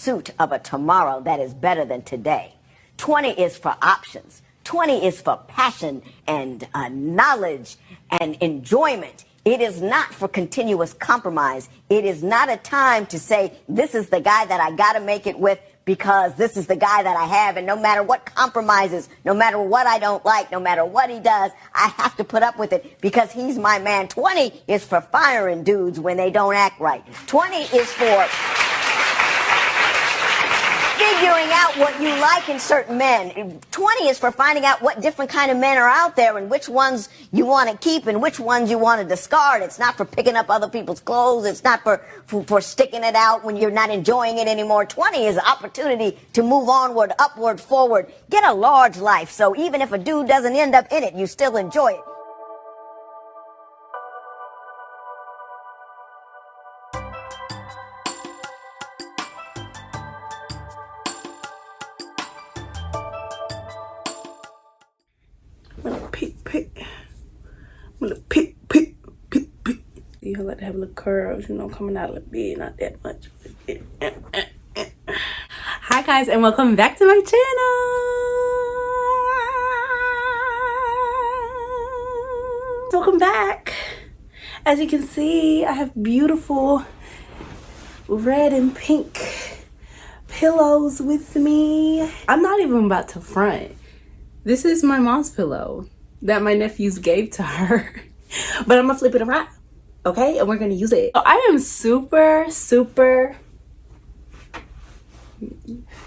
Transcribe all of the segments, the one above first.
pursuit of a tomorrow that is better than today. 20 is for options. 20 is for passion and knowledge and enjoyment. It is not for continuous compromise. It is not a time to say, this is the guy that I got to make it with because this is the guy that I have, and no matter what compromises, no matter what I don't like, no matter what he does, I have to put up with it because he's my man. 20 is for firing dudes when they don't act right. 20 is for figuring out what you like in certain men. 20 is for finding out what different kind of men are out there and which ones you want to keep and which ones you want to discard. It's not for picking up other people's clothes. It's not for sticking it out when you're not enjoying it anymore. 20 is an opportunity to move onward, upward, forward. Get a large life, so even if a dude doesn't end up in it, you still enjoy it. You like to have little curls, you know, coming out a little bit, not that much. Hi guys, and welcome back to my channel. Welcome back. As you can see, I have beautiful red and pink pillows with me. I'm not even about to front. This is my mom's pillow that my nephews gave to her, but I'm gonna flip it around, okay? And we're gonna use it. So I am super,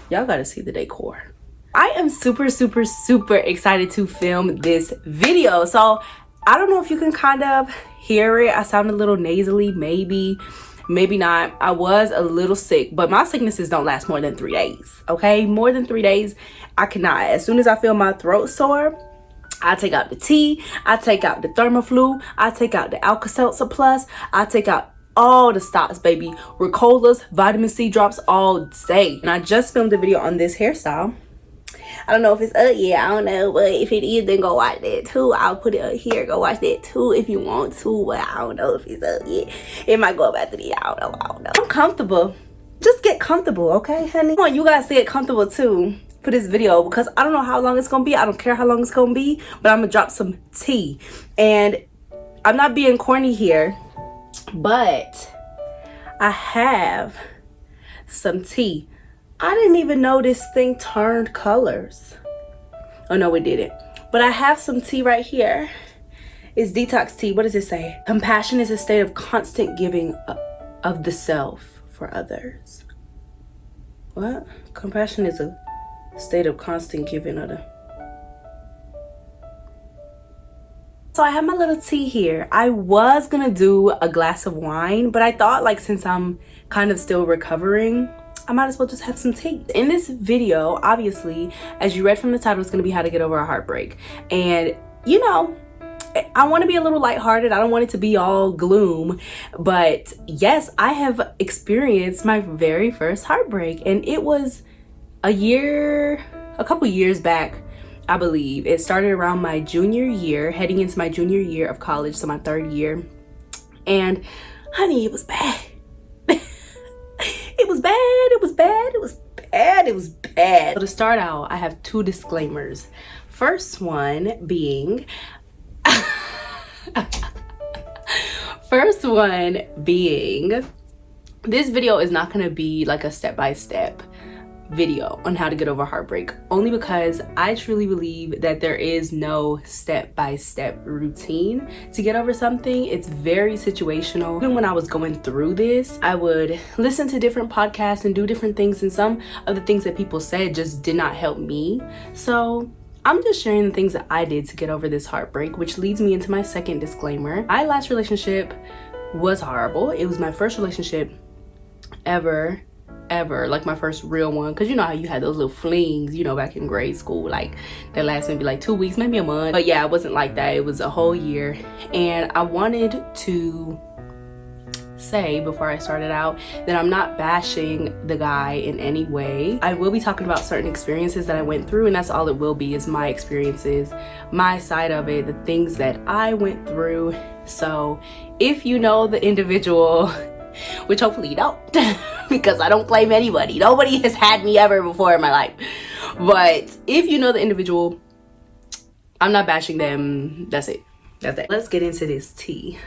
y'all gotta see the decor. I am super excited to film this video. So I don't know if you can kind of hear it. I sound a little nasally, maybe not. I was a little sick, but my sicknesses don't last more than 3 days, okay? More than 3 days, I cannot. As soon as I feel my throat sore, I take out the tea, I take out the Thermoflu, I take out the Alka-Seltzer Plus, I take out all the stops, baby. Ricolas, vitamin C drops all day. And I just filmed a video on this hairstyle. I don't know if it's up yet, I don't know, but if it is, then go watch that too. I'll put it up here, go watch that too if you want to, but I don't know if it's up yet. It might go up after the, I don't know. I'm comfortable. Just get comfortable, okay, honey? Come on, you guys get comfortable too for this video because I don't know how long it's gonna be. I don't care how long it's gonna be, but I'm gonna drop some tea. And I'm not being corny here, but I have some tea. I didn't even know this thing turned colors. Oh no, it didn't. But I have some tea right here. It's Detox Tea. What does it say? Compassion is a state of constant giving of the self for others. What? Compassion is a state of constant giving of the... So I have my little tea here. I was gonna do a glass of wine, but I thought, like, since I'm kind of still recovering, I might as well just have some tea. In this video, obviously, as you read from the title, it's gonna be how to get over a heartbreak. And you know, I want to be a little lighthearted. I don't want it to be all gloom, but yes, I have experienced my very first heartbreak, and it was a couple years back, I believe. It started around my junior year, heading into my junior year of college, so my 3rd year. And honey, it was bad. It was bad. So to start out, I have 2 disclaimers. First one being this video is not going to be like a step-by-step video on how to get over heartbreak, only because I truly believe that there is no step-by-step routine to get over something. It's very situational. Even when I was going through this, I would listen to different podcasts and do different things, and some of the things that people said just did not help me. So I'm just sharing the things that I did to get over this heartbreak, which leads me into my second disclaimer. My last relationship was horrible. It was my first relationship ever, like my first real one, because you know how you had those little flings, you know, back in grade school, like that last maybe like 2 weeks, maybe a month. But yeah, it wasn't like that. It was a whole year. And I wanted to say before I started out that I'm not bashing the guy in any way. I will be talking about certain experiences that I went through, and that's all it will be, is my experiences, my side of it, the things that I went through. So if you know the individual, which hopefully you don't, because I don't blame anybody. Nobody has had me ever before in my life. But if you know the individual, I'm not bashing them. That's it. That's it. Let's get into this tea.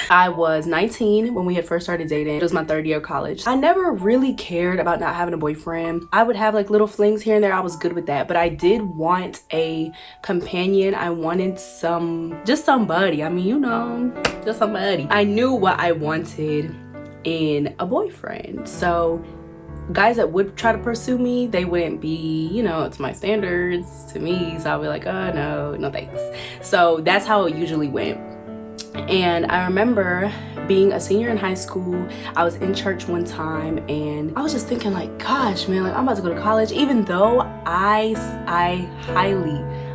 I was 19 when we had first started dating. It was my 3rd year of college. I never really cared about not having a boyfriend. I would have like little flings here and there. I was good with that. But I did want a companion. I wanted just somebody. I mean, you know, just somebody. I knew what I wanted in a boyfriend. So guys that would try to pursue me, they wouldn't be, you know, to my standards to me. So I'll be like, oh no thanks. So that's how it usually went. And I remember being a senior in high school, I was in church one time and I was just thinking like, gosh, man, like I'm about to go to college. Even though I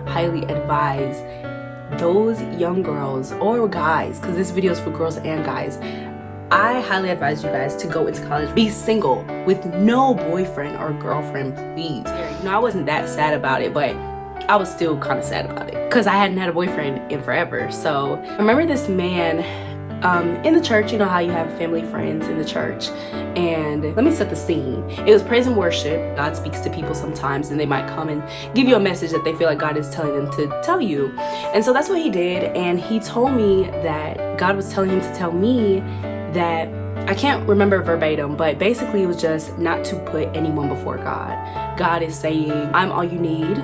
highly advise those young girls or guys, because this video is for girls and guys, I highly advise you guys to go into college, be single with no boyfriend or girlfriend, please. You know, I wasn't that sad about it, but I was still kind of sad about it because I hadn't had a boyfriend in forever. So I remember this man in the church. You know how you have family friends in the church, and let me set the scene. It was praise and worship. God speaks to people sometimes and they might come and give you a message that they feel like God is telling them to tell you. And so that's what he did, and he told me that God was telling him to tell me that, I can't remember verbatim, but basically it was just not to put anyone before God. God is saying, I'm all you need.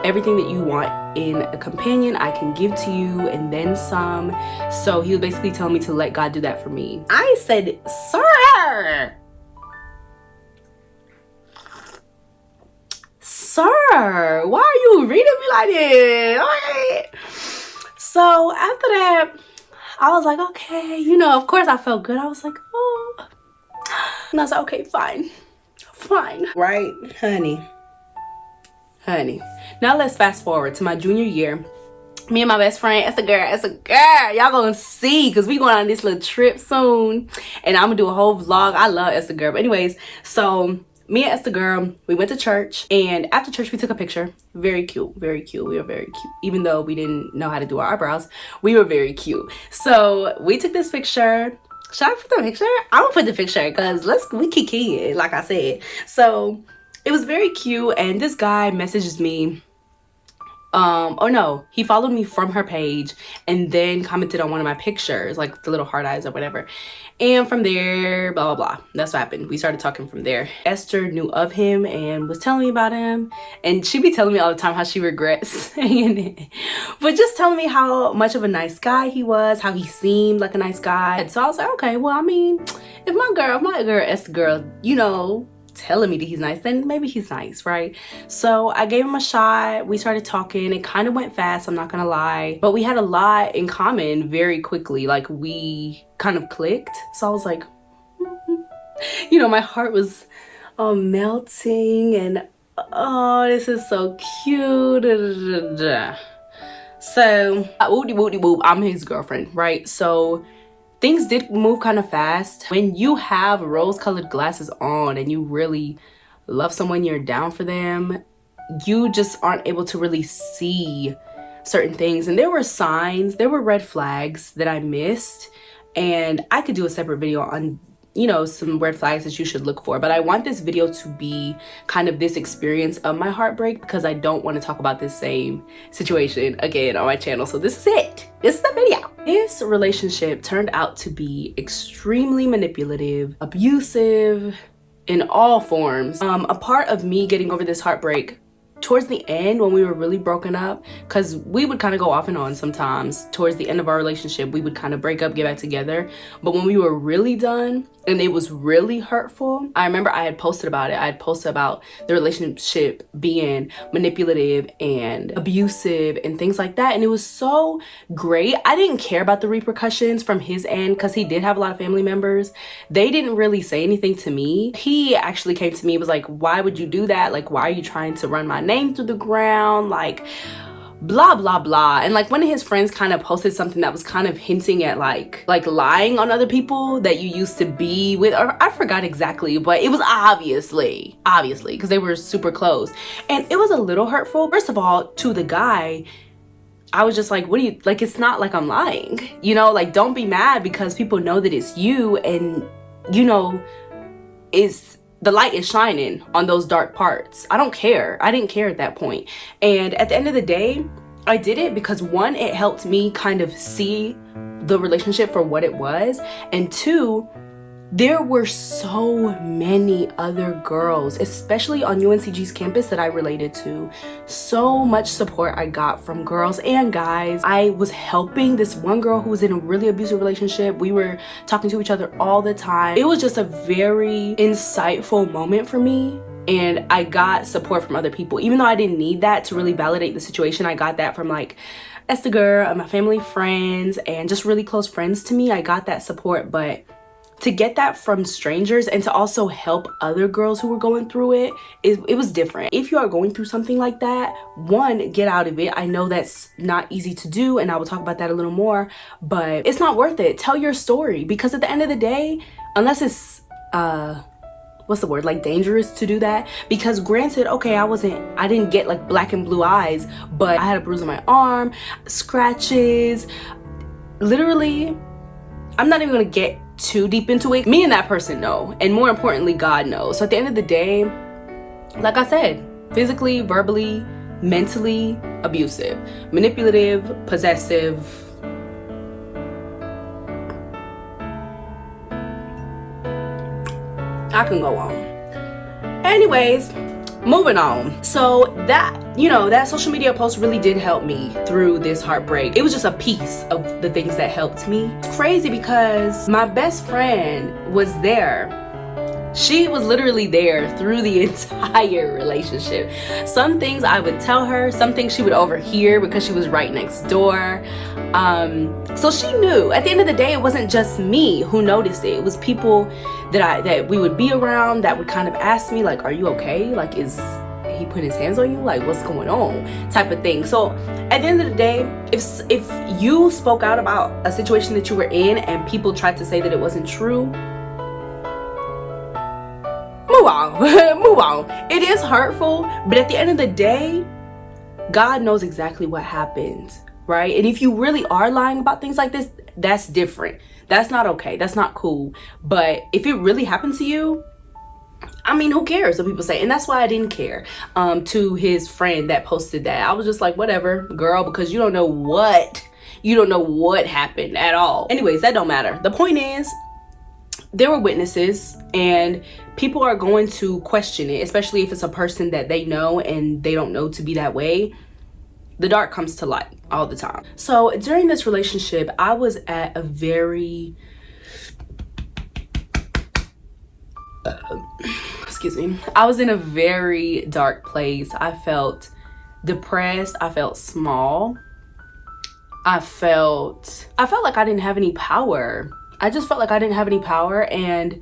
Everything that you want in a companion, I can give to you and then some. So he was basically telling me to let God do that for me. I said, sir, why are you reading me like this? Okay. So after that, I was like, okay, you know, of course I felt good. I was like, oh. And I was like, okay, fine. Right, honey. Now let's fast forward to my junior year. Me and my best friend, it's a girl. Y'all gonna see, because we going on this little trip soon. And I'm gonna do a whole vlog. I love Esther Girl. But anyways, so me and Esther Girl, we went to church. And after church, we took a picture. Very cute. We were very cute. Even though we didn't know how to do our eyebrows, we were very cute. So we took this picture. Should I put the picture? I'm gonna put the picture because we kiki it, like I said. So it was very cute, and this guy messages me. Oh no, he followed me from her page and then commented on one of my pictures, like the little heart eyes or whatever. And from there, blah, blah, blah. That's what happened. We started talking from there. Esther knew of him and was telling me about him. And she be telling me all the time how she regrets saying it. But just telling me how much of a nice guy he was, how he seemed like a nice guy. And so I was like, okay, well, I mean, if my girl, Esther Girl, you know, telling me that he's nice, then maybe he's nice, right? So I gave him a shot. We started talking. It kind of went fast, I'm not gonna lie, but we had a lot in common very quickly. Like, we kind of clicked. So I was like, you know, my heart was melting, and oh, this is so cute. So I'm his girlfriend, right? So things did move kind of fast. When you have rose-colored glasses on and you really love someone, you're down for them, you just aren't able to really see certain things. And there were signs, there were red flags that I missed. And I could do a separate video on, you know, some red flags that you should look for. But I want this video to be kind of this experience of my heartbreak, because I don't want to talk about this same situation again on my channel. So this is it. This is the video. This relationship turned out to be extremely manipulative, abusive in all forms. A part of me getting over this heartbreak towards the end, when we were really broken up, because we would kind of go off and on sometimes. Towards the end of our relationship, we would kind of break up, get back together. But when we were really done and it was really hurtful, I remember I had posted about it. I had posted about the relationship being manipulative and abusive and things like that. And it was so great. I didn't care about the repercussions from his end, because he did have a lot of family members. They didn't really say anything to me. He actually came to me, was like, why would you do that? Like, why are you trying to run my name through the ground? Like, blah blah blah. And like, one of his friends kind of posted something that was kind of hinting at like lying on other people that you used to be with, or I forgot exactly, but it was obviously because they were super close. And it was a little hurtful. First of all, to the guy, I was just like, what do you, like, it's not like I'm lying, you know, like, don't be mad because people know that it's you, and, you know, the light is shining on those dark parts. I don't care. I didn't care at that point. And at the end of the day, I did it because, one, it helped me kind of see the relationship for what it was, and two, there were so many other girls, especially on UNCG's campus, that I related to. So much support I got from girls and guys. I was helping this one girl who was in a really abusive relationship. We were talking to each other all the time. It was just a very insightful moment for me. And I got support from other people. Even though I didn't need that to really validate the situation, I got that from like Esther girl, my family, friends, and just really close friends to me. I got that support, but to get that from strangers and to also help other girls who were going through it, it was different. If you are going through something like that, one, get out of it. I know that's not easy to do, and I will talk about that a little more, but it's not worth it. Tell your story, because at the end of the day, unless it's what's the word, like dangerous to do that, because granted, okay, I didn't get like black and blue eyes, but I had a bruise on my arm, scratches, literally. I'm not even gonna get too deep into it. Me and that person know, and more importantly, God knows. So at the end of the day, like I said, physically, verbally, mentally abusive, manipulative, possessive. I can go on. Anyways, moving on. So that, you know, that social media post really did help me through this heartbreak. It was just a piece of the things that helped me. It's crazy because my best friend was there. She was literally there through the entire relationship. Some things I would tell her, some things she would overhear because she was right next door. So she knew. At the end of the day, it wasn't just me who noticed it. It was people that we would be around that would kind of ask me, like, are you okay? Like, is he putting his hands on you? Like, what's going on? Type of thing. So at the end of the day, if you spoke out about a situation that you were in and people tried to say that it wasn't true, move on. Move on. It is hurtful, but at the end of the day, God knows exactly what happened, right? And if you really are lying about things like this, that's different. That's not okay. That's not cool. But if it really happened to you, I mean, who cares what people say? And that's why I didn't care. To his friend that posted that, I was just like, whatever, girl, because you don't know what happened at all. Anyways, that don't matter. The point is, there were witnesses, and people are going to question it, especially if it's a person that they know and they don't know to be that way. The dark comes to light all the time. So during this relationship, I was at a very I was in a very dark place. I felt depressed. I felt small. I felt like I didn't have any power. I just felt like I didn't have any power, and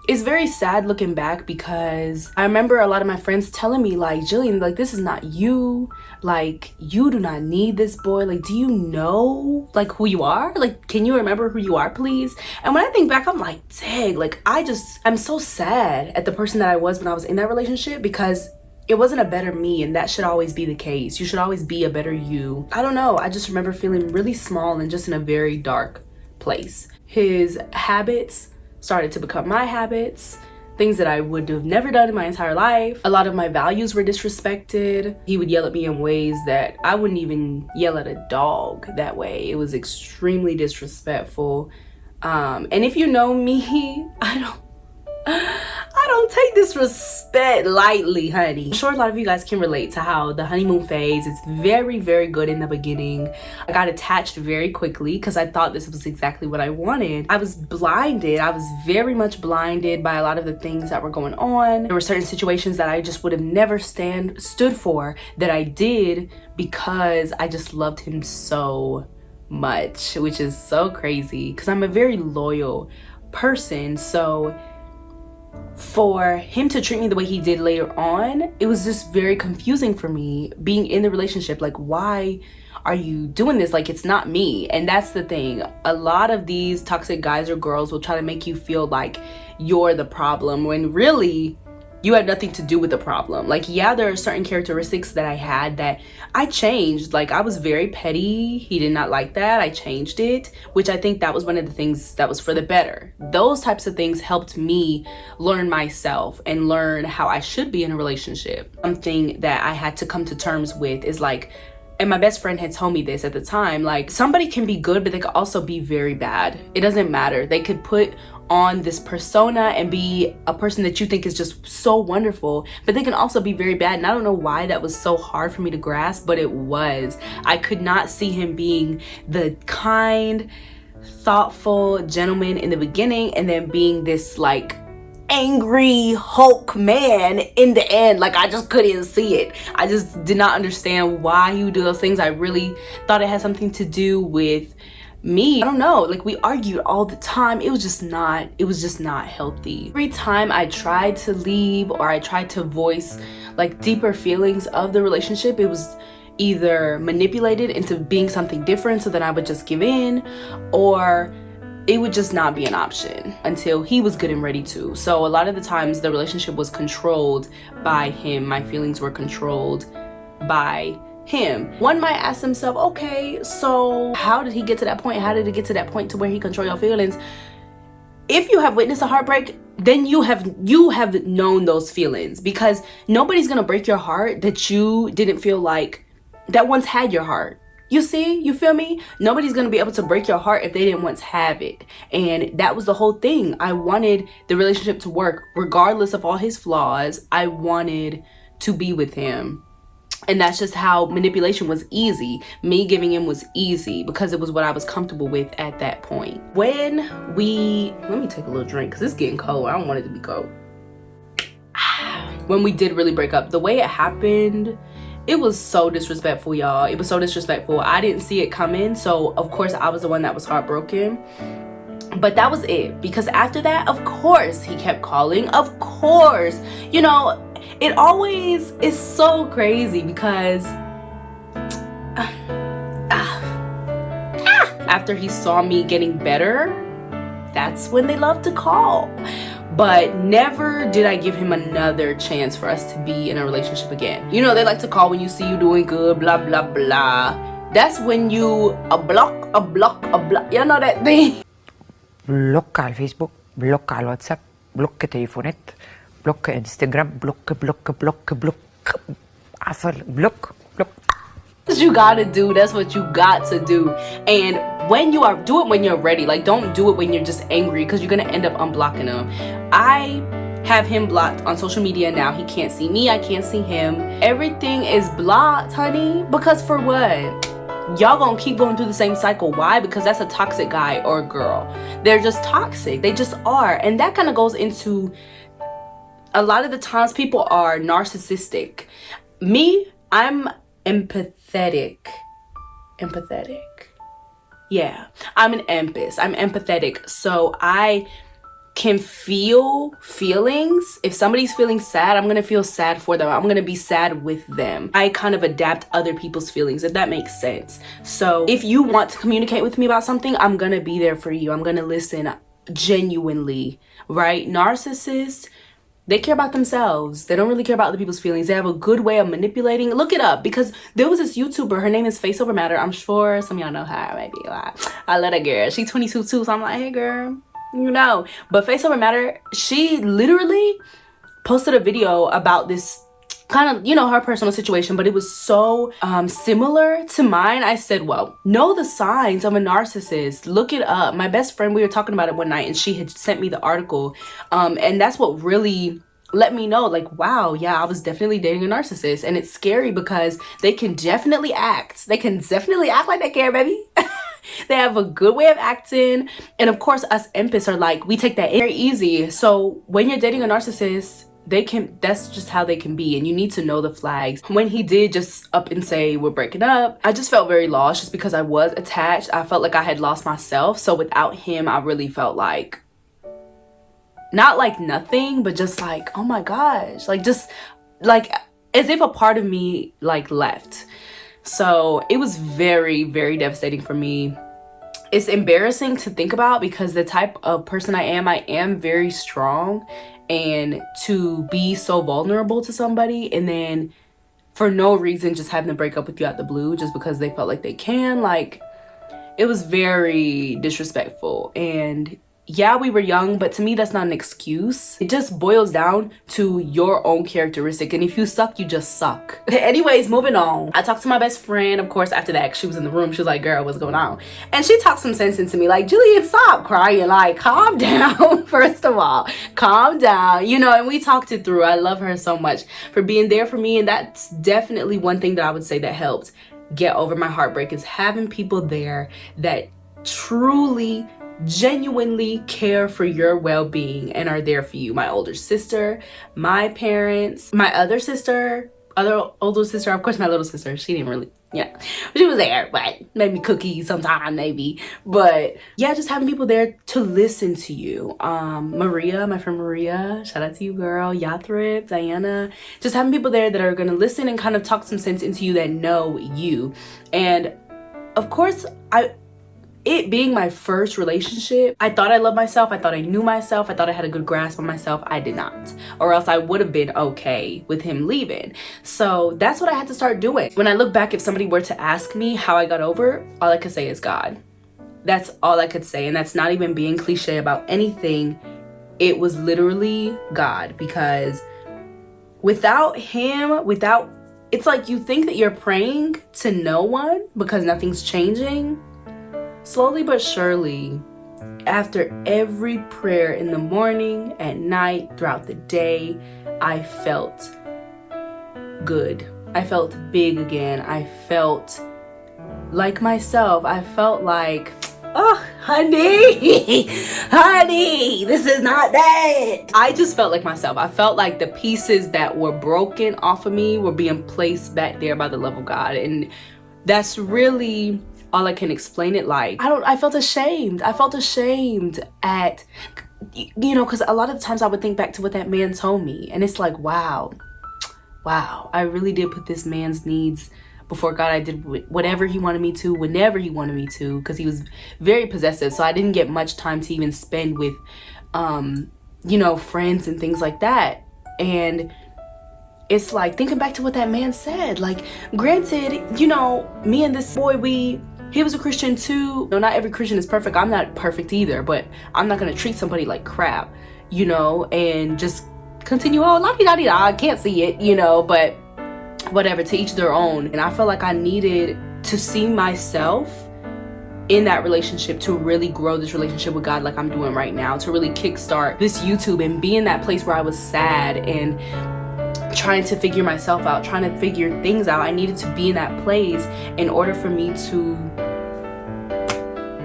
it's very sad looking back because I remember a lot of my friends telling me, like, Jillian, like, this is not you. Like, you do not need this boy. Like, do you know, like, who you are? Like, can you remember who you are, please? And when I think back, I'm like, dang, like, I'm so sad at the person that I was when I was in that relationship, because it wasn't a better me, and that should always be the case. You should always be a better you. I don't know. I just remember feeling really small and just in a very dark place. His habits started to become my habits, things that I would have never done in my entire life. A lot of my values were disrespected. He would yell at me in ways that I wouldn't even yell at a dog that way. It was extremely disrespectful. And if you know me, I don't take disrespect lightly, honey. I'm sure a lot of you guys can relate to how the honeymoon phase is very, very good in the beginning. I got attached very quickly because I thought this was exactly what I wanted. I was blinded. I was very much blinded by a lot of the things that were going on. There were certain situations that I just would have never stood for that I did because I just loved him so much, which is so crazy because I'm a very loyal person. So for him to treat me the way he did later on, it was just very confusing for me being in the relationship. Like, why are you doing this? Like, it's not me. And that's the thing. A lot of these toxic guys or girls will try to make you feel like you're the problem when really you had nothing to do with the problem. Like, yeah, there are certain characteristics that I had that I changed. Like, I was very petty. He did not like that. I changed it, which I think that was one of the things that was for the better. Those types of things helped me learn myself and learn how I should be in a relationship. Something that I had to come to terms with is like, and my best friend had told me this at the time, like, somebody can be good, but they could also be very bad. It doesn't matter. They could put on this persona and be a person that you think is just so wonderful, but they can also be very bad. And I don't know why that was so hard for me to grasp, but it was. I could not see him being the kind, thoughtful gentleman in the beginning and then being this like angry Hulk man in the end. Like, I just couldn't see it. I just did not understand why he would do those things. I really thought it had something to do with me. I don't know, like, we argued all the time. It was just not healthy. Every time I tried to leave or I tried to voice like deeper feelings of the relationship, it was either manipulated into being something different so that I would just give in, or it would just not be an option until he was good and ready to. So a lot of the times the relationship was controlled by him. My feelings were controlled by him. One might ask himself, okay, so how did he get to that point? How did it get to that point to where he controlled your feelings? If you have witnessed a heartbreak, then you have known those feelings, because nobody's gonna break your heart that you didn't feel like that once had your heart. You see, you feel me? Nobody's gonna be able to break your heart if they didn't once have it. And that was the whole thing. I wanted the relationship to work regardless of all his flaws. I wanted to be with him. And that's just how manipulation was easy. Me giving in was easy because it was what I was comfortable with at that point. Let me take a little drink because it's getting cold. I don't want it to be cold. When we did really break up, the way it happened, it was so disrespectful, y'all. It was so disrespectful. I didn't see it coming. So of course I was the one that was heartbroken. But that was it. Because after that, of course, he kept calling. Of course. You know, it always is so crazy because after he saw me getting better, that's when they love to call. But never did I give him another chance for us to be in a relationship again. You know, they like to call when you see you doing good, blah, blah, blah. That's when you block. You know that thing? بلوك على الفيسبوك، بلوك على الواتساب، بلوك تليفونات، بلوك انستجرام، بلوك عفوا بلوك. That's what you gotta do. That's what you got to do. And when you are, do it when you're ready. Like, don't do it when you're just angry, because you're gonna end up unblocking them. I have him blocked on social media now. He can't see me, I can't see him. Everything is blocked, honey. Because for what? Y'all gonna keep going through the same cycle. Why? Because that's a toxic guy or girl. They're just toxic. They just are. And that kind of goes into, a lot of the times people are narcissistic. Me, I'm empathetic. Yeah, I'm an empath. I'm empathetic. So I can feel feelings. If somebody's feeling sad, I'm gonna feel sad for them. I'm gonna be sad with them. I kind of adapt other people's feelings, if that makes sense. So if you want to communicate with me about something, I'm gonna be there for you. I'm gonna listen genuinely, right? Narcissists, they care about themselves. They don't really care about other people's feelings. They have a good way of manipulating. Look it up, because there was this YouTuber, her name is Face Over Matter. I'm sure some of y'all know her, maybe. I love that girl. She's 22 too, so I'm like, hey girl, you know. But Face Over Matter, she literally posted a video about this kind of, you know, her personal situation, but it was so similar to mine. I said, well, know the signs of a narcissist. Look it up. My best friend, we were talking about it one night and she had sent me the article. And that's what really let me know, like, wow, yeah, I was definitely dating a narcissist. And it's scary because they can definitely act. They can definitely act like they care, baby. They have a good way of acting. And of course, us empaths are like, we take that very easy. So when you're dating a narcissist, that's just how they can be, and you need to know the flags. When he did just up and say we're breaking up, I just felt very lost, just because I was attached. I felt like I had lost myself. So without him, I really felt like, not like nothing, but just like, oh my gosh, like, just like as if a part of me like left. So it was very, very devastating for me. it's embarrassing to think about because the type of person I am very strong, and to be so vulnerable to somebody and then for no reason just having to break up with you out the blue just because they felt like they can, like, it was very disrespectful. And yeah, we were young, but to me that's not an excuse. It just boils down to your own characteristic, and if you suck, you just suck. Anyways, moving on. I talked to my best friend, of course, after that. She was in the room. She was like, girl, what's going on? And she talked some sense into me, like, Jillian, stop crying, like, calm down. First of all, calm down, you know. And we talked it through. I love her so much for being there for me, and that's definitely one thing that I would say that helped get over my heartbreak, is having people there that truly, genuinely care for your well-being and are there for you. My older sister, my parents, my other older sister, of course my little sister, she didn't really, yeah, she was there, but maybe cookies sometime, maybe. But yeah, just having people there to listen to you. Maria, my friend Maria, shout out to you, girl. Yathrib, Diana, just having people there that are going to listen and kind of talk some sense into you, that know you. And of course, it being my first relationship, I thought I loved myself. I thought I knew myself. I thought I had a good grasp on myself. I did not. Or else I would have been okay with him leaving. So that's what I had to start doing. When I look back, if somebody were to ask me how I got over, all I could say is God. That's all I could say. And that's not even being cliche about anything. It was literally God. Because without him, it's like you think that you're praying to no one because nothing's changing. Slowly but surely, after every prayer in the morning, at night, throughout the day, I felt good. I felt big again. I felt like myself. I felt like, oh, honey, this is not that. I just felt like myself. I felt like the pieces that were broken off of me were being placed back there by the love of God. And that's really all I can explain it like. I felt ashamed. I felt ashamed at, you know, because a lot of the times I would think back to what that man told me. And it's like, wow, I really did put this man's needs before God. I did whatever he wanted me to, whenever he wanted me to, because he was very possessive. So I didn't get much time to even spend with, you know, friends and things like that. And it's like thinking back to what that man said. Like, granted, you know, me and this boy, he was a Christian too. No, not every Christian is perfect. I'm not perfect either, but I'm not gonna treat somebody like crap, you know, and just continue, oh, la-di-da-di-da, I can't see it, you know, but whatever, to each their own. And I felt like I needed to see myself in that relationship to really grow this relationship with God like I'm doing right now, to really kickstart this YouTube and be in that place where I was sad and trying to figure myself out, trying to figure things out. I needed to be in that place in order for me to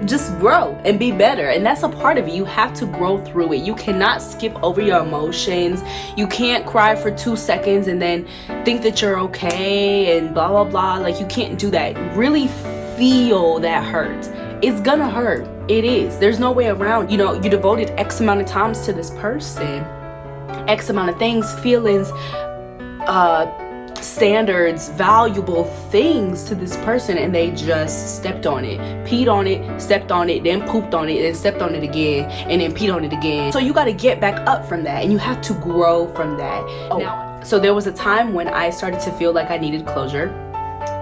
just grow and be better. And that's a part of it. You have to grow through it. You cannot skip over your emotions. You can't cry for 2 seconds and then think that you're okay and blah blah blah. Like, you can't do that. Really feel that hurt. It's gonna hurt. It is. There's no way around. You know, you devoted X amount of times to this person, X amount of things, feelings, standards, valuable things to this person, and they just stepped on it, peed on it, stepped on it, then pooped on it, and stepped on it again, and then peed on it again. So you got to get back up from that, and you have to grow from that. So there was a time when I started to feel like I needed closure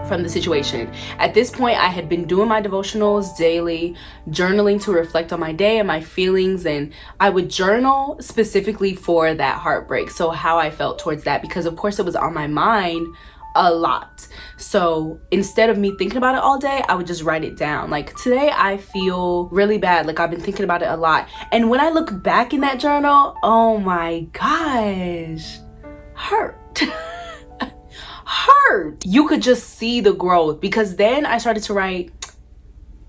from the situation. At this point, I had been doing my devotionals daily, journaling to reflect on my day and my feelings, and I would journal specifically for that heartbreak, so how I felt towards that, because of course it was on my mind a lot. So instead of me thinking about it all day, I would just write it down. Like, today I feel really bad, like I've been thinking about it a lot, and when I look back in that journal, oh my gosh, hurt. You could just see the growth, because then I started to write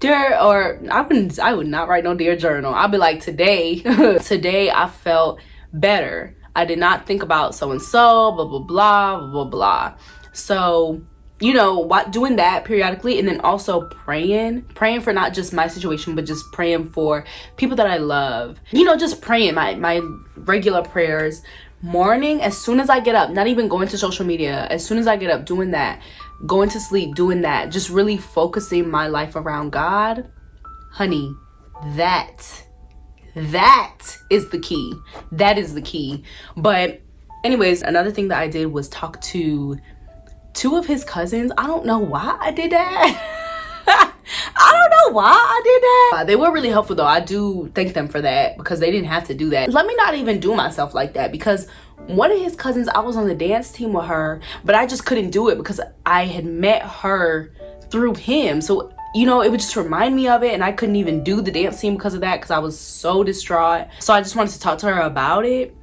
I would not write no dear journal. I'd be like, today I felt better. I did not think about so and so, blah blah blah blah blah blah. So, you know, doing that periodically, and then also praying for not just my situation, but just praying for people that I love. You know, just praying my regular prayers. Morning, as soon as I get up, not even going to social media, as soon as I get up, doing that, going to sleep, doing that, just really focusing my life around God, honey, that is the key. That is the key. But anyways, another thing that I did was talk to 2 of his cousins. I don't know why I did that. I don't know why I did that. They were really helpful though. I do thank them for that, because they didn't have to do that. Let me not even do myself like that, because one of his cousins, I was on the dance team with her, but I just couldn't do it because I had met her through him. So, you know, it would just remind me of it, and I couldn't even do the dance team because of that, because I was so distraught. So I just wanted to talk to her about it,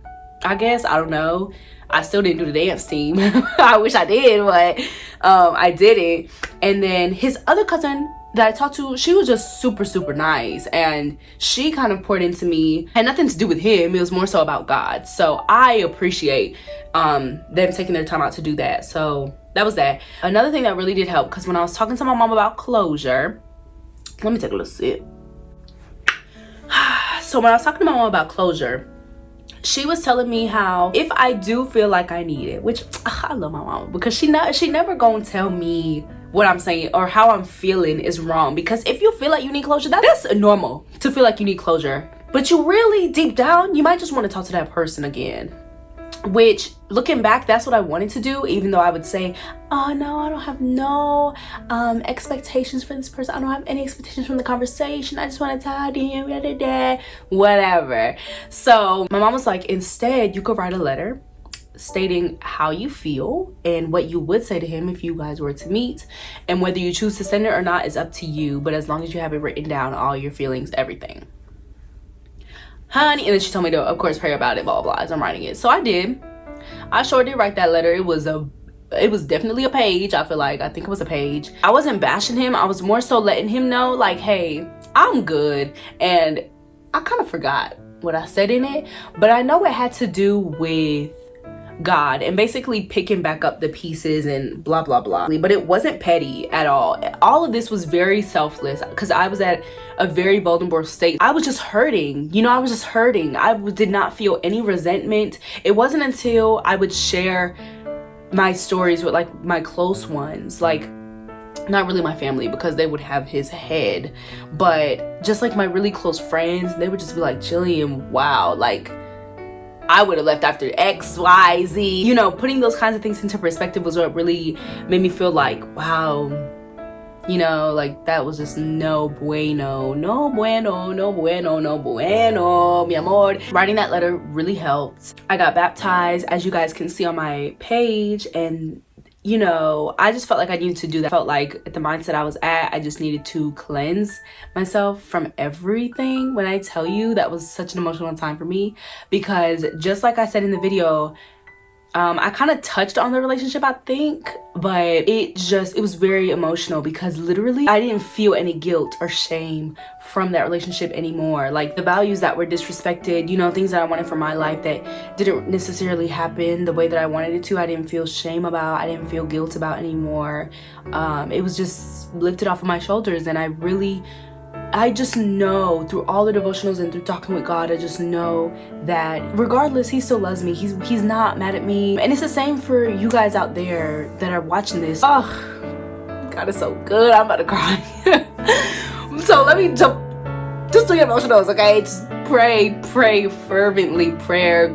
I guess. I don't know. I still didn't do the dance team. I wish I did, but I didn't. And then his other cousin that I talked to, she was just super, super nice, and she kind of poured into me. Had nothing to do with him. It was more so about God. So I appreciate them taking their time out to do that. So that was that. Another thing that really did help, because when I was talking to my mom about closure, let me take a little sip. So when I was talking to my mom about closure, she was telling me how if I do feel like I need it, which I love my mom, because she never gonna tell me what I'm saying or how I'm feeling is wrong. Because if you feel like you need closure, that's normal to feel like you need closure. But you really, deep down, you might just want to talk to that person again. Which, looking back, that's what I wanted to do, even though I would say, oh no, I don't have no expectations for this person. I don't have any expectations from the conversation. I just want to talk to him, whatever. So my mom was like, instead, you could write a letter stating how you feel and what you would say to him if you guys were to meet, and whether you choose to send it or not is up to you, but as long as you have it written down, all your feelings, everything, honey. And then she told me to, of course, pray about it, blah blah blah, as I'm writing it. So I did. I sure did write that letter. It was definitely a page. I think it was a page. I wasn't bashing him. I was more so letting him know, like, hey, I'm good. And I kind of forgot what I said in it, but I know it had to do with God and basically picking back up the pieces and blah blah blah. But it wasn't petty at all. All of this was very selfless, because I was at a very vulnerable state. I was just hurting, I was just hurting. I did not feel any resentment. It wasn't until I would share my stories with like my close ones, like not really my family because they would have his head, but just like my really close friends, they would just be like, Jillian, wow, like I would have left after X, Y, Z. Putting those kinds of things into perspective was what really made me feel like, wow, like that was just no bueno, mi amor. Writing that letter really helped. I got baptized, as you guys can see on my page, and I just felt like I needed to do that. I felt like at the mindset I was at, I just needed to cleanse myself from everything. When I tell you, that was such an emotional time for me, because just like I said in the video, I kind of touched on the relationship, I think, but it was very emotional, because literally I didn't feel any guilt or shame from that relationship anymore. Like the values that were disrespected, things that I wanted for my life that didn't necessarily happen the way that I wanted it to, I didn't feel shame about, I didn't feel guilt about anymore. It was just lifted off of my shoulders, and I just know through all the devotionals and through talking with God, I just know that regardless, he still loves me. He's not mad at me. And it's the same for you guys out there that are watching this. Oh, God is so good. I'm about to cry. So let me jump. Just do your devotionals, okay? Just pray fervently,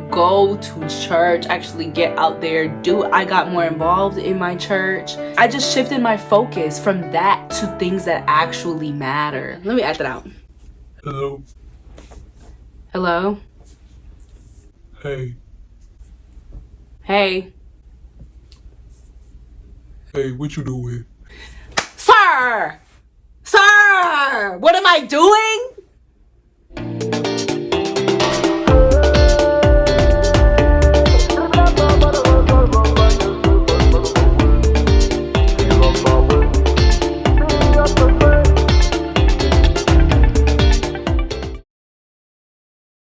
go to church, actually get out there, I got more involved in my church. I just shifted my focus from that to things that actually matter. Let me act that out. Hello? Hey. Hey, what you doing? Sir, what am I doing?